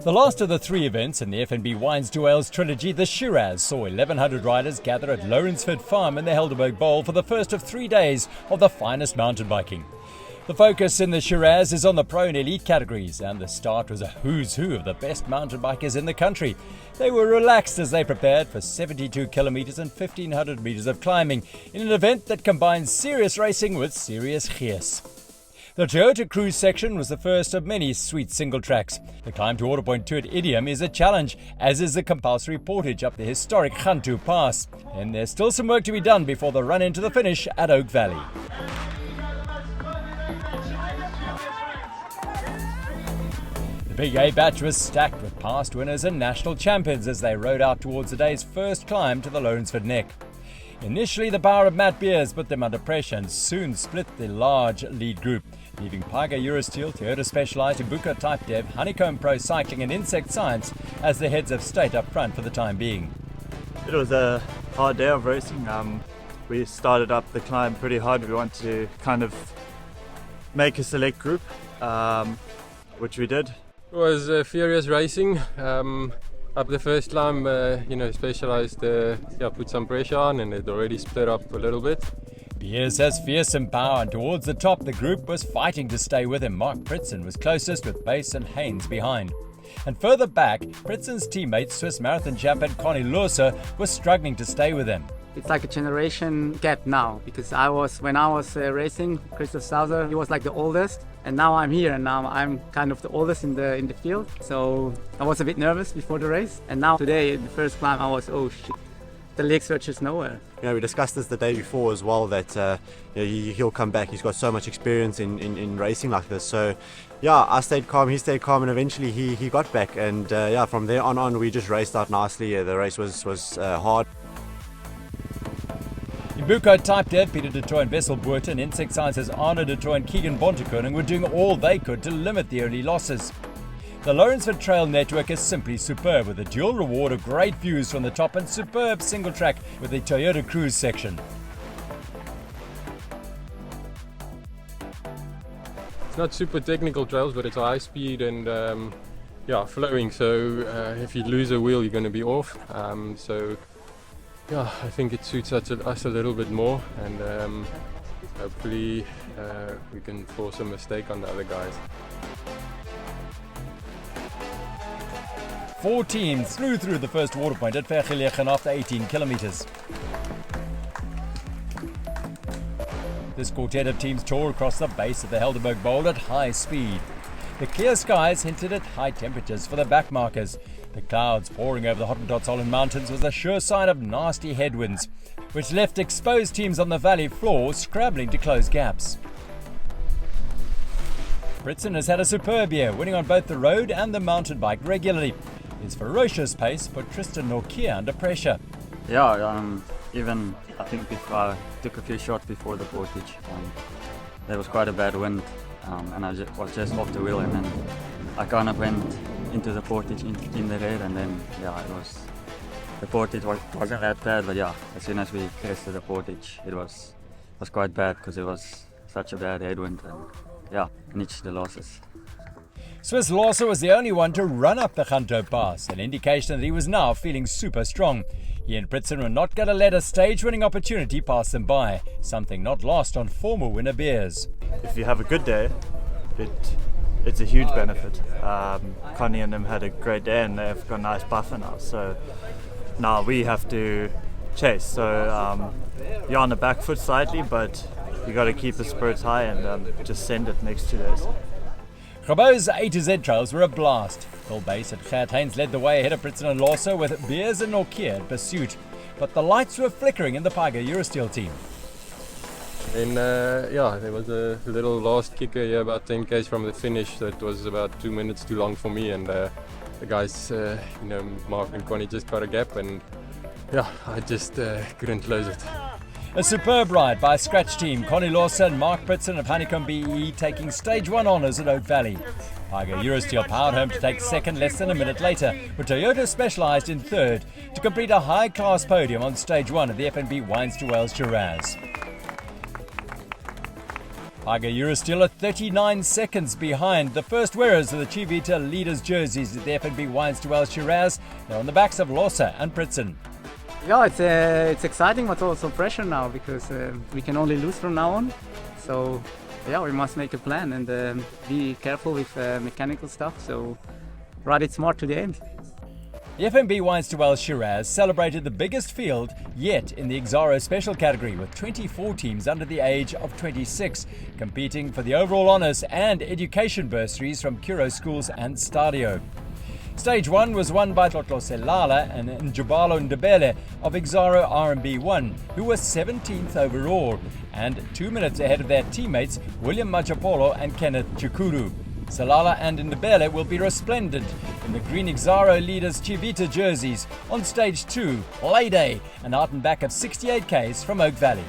The last of the three events in the FNB Wines2Whales trilogy, the Shiraz, saw 1,100 riders gather at Lourensford Farm in the Helderberg Bowl for the first of 3 days of the finest mountain biking. The focus in the Shiraz is on the pro and elite categories, and the start was a who's who of the best mountain bikers in the country. They were relaxed as they prepared for 72 kilometres and 1,500 metres of climbing in an event that combines serious racing with serious gears. The Toyota Cruise section was the first of many sweet single tracks. The climb to Order Point 2 at Idiom is a challenge, as is the compulsory portage up the historic Gantouw Pass. And there's still some work to be done before the run into the finish at Oak Valley. The Big A batch was stacked with past winners and national champions as they rode out towards the day's first climb to the Lourensford Neck. Initially, the power of Matt Beers put them under pressure and soon split the large lead group, leaving Pyga Euro Steel, Toyota Specialized, Imbuko Type DEV, Honeycomb Pro Cycling and Insect Science as the heads of state up front for the time being. It was a hard day of racing. We started up the climb pretty hard. We wanted to kind of make a select group, which we did. It was furious racing. Up the first climb, Specialized put some pressure on, and it already split up a little bit. Beers has fearsome power, and towards the top the group was fighting to stay with him. Marc Pritzen was closest with Bass and Haynes behind. And further back, Pritzen's teammate, Swiss marathon champion Konny was struggling to stay with him. It's like a generation gap now, because when I was racing, Christoph Sauser, he was like the oldest, and now I'm here, and now I'm kind of the oldest in the field. So I was a bit nervous before the race, and now today, the first climb, I was, oh shit, the legs were just nowhere. We discussed this the day before as well, that he'll come back. He's got so much experience in racing like this. So I stayed calm, he stayed calm, and eventually he got back. And from there on we just raced out nicely. The race was hard. Imbuko Type DEV, Peter de Toy and Wessel Boerten, and Insect Science's Arno de Toy and Keegan Bontekoning were doing all they could to limit the early losses. The Lourensford Trail network is simply superb, with a dual reward of great views from the top and superb single track with the Toyota Cruise section. It's not super technical trails, but it's high speed and flowing. So if you lose a wheel, you're going to be off. I think it suits us a little bit more, and hopefully we can force a mistake on the other guys. 4 teams flew through the first water point at Vergelegen after 18 kilometres. This quartet of teams tore across the base of the Helderberg Bowl at high speed. The clear skies hinted at high temperatures for the backmarkers. The clouds pouring over the Hottentots Holland Mountains was a sure sign of nasty headwinds, which left exposed teams on the valley floor scrabbling to close gaps. Pritzen has had a superb year, winning on both the road and the mountain bike regularly. His ferocious pace put Tristan Norkier under pressure. Even I think if I took a few shots before the portage, there was quite a bad wind, and I was just off the wheel, and then I kind of went into the portage in the rear, and then the portage wasn't that bad, but as soon as we crested the portage, it was quite bad because it was such a bad headwind, and niched the losses. Swiss Larser was the only one to run up the Gantouw Pass, an indication that he was now feeling super strong. He and Pritzen were not going to let a stage-winning opportunity pass them by, something not lost on former winner Beers. If you have a good day, it's a huge benefit. Konny and them had a great day, and they've got a nice buffer now. So now we have to chase. So you're on the back foot slightly, but you got to keep the spirits high and just send it next 2 days. Rabo's A to Z trails were a blast. Phil Bass and Gert Haynes led the way ahead of Pritzen and Larser, with Beers and Norkier in pursuit. But the lights were flickering in the Pyga Euro Steel team. And there was a little last kicker here about 10 k's from the finish that was about 2 minutes too long for me, and the guys, Marc and Konny just got a gap, and I just couldn't close it. A superb ride by a scratch team, Konny Larser and Marc Pritzen of Honeycomb BE taking stage 1 honours at Oak Valley. Pyga Euro Steel powered home to take second less than a minute later, with Toyota Specialized in third to complete a high-class podium on stage 1 of the FNB Wines2Whales Shiraz. Pyga Euro Steel are 39 seconds behind the first wearers of the Ciovita leaders jerseys at the FNB Wines2Whales Shiraz. They're on the backs of Losa and Pritzen. Yeah, it's exciting, but also pressure now because we can only lose from now on. So yeah, we must make a plan and be careful with mechanical stuff. So ride it smart to the end. The FNB Wines2Whales Shiraz celebrated the biggest field yet in the Exaro special category, with 24 teams under the age of 26 competing for the overall honours and education bursaries from Kuro schools and Stadio. Stage 1 was won by Tlotlo Selala and Njubalo Ndebele of Exaro RMB1, who were 17th overall and 2 minutes ahead of their teammates William Machapolo and Kenneth Chikuru. Selala and Ndebele will be resplendent in the green Exaro leaders Ciovita jerseys on Stage 2, Lay Day, and out and back of 68 k's from Oak Valley.